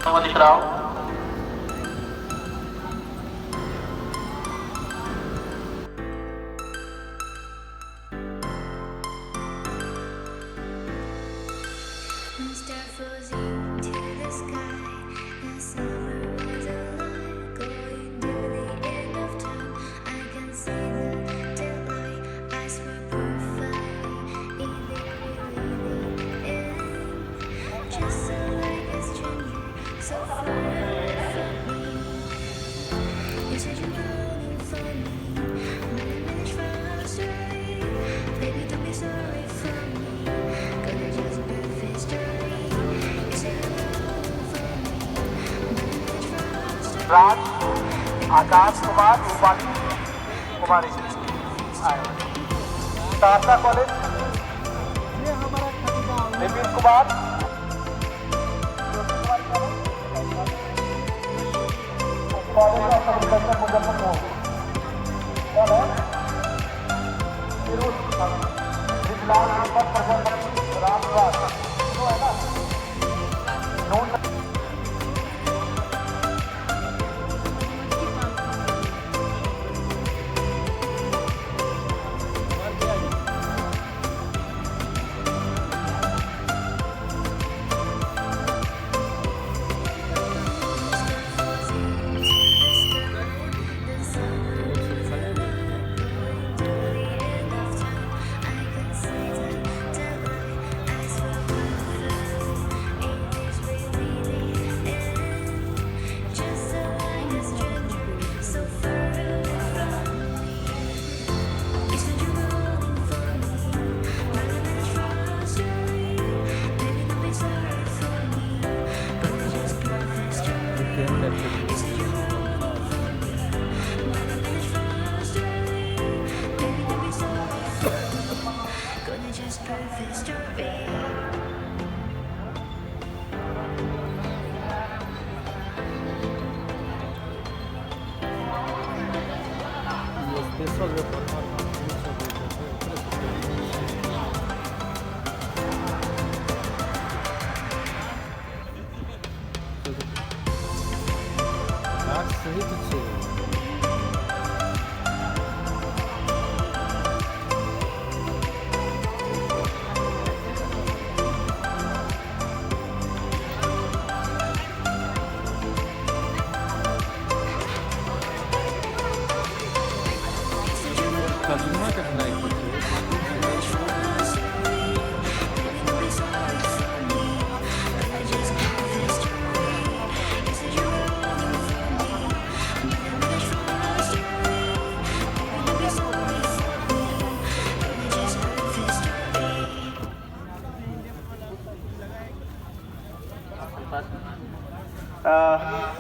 दिख रहा हो। Raj, Akash Kumar, Rupali Kumari, Saharsa College, Nitin Kumar, College of Agriculture Muzaffarpur, Vijlal Prajapati Ramvas, तो है ना नोन।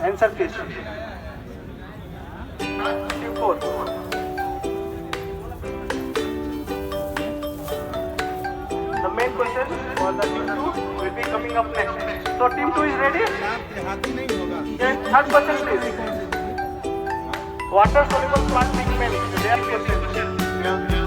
Answer please. Team 4. The main question for the team 2 will be coming up next. So team 2 is ready? Yes, third question please. Water soluble plant pigment. Their question.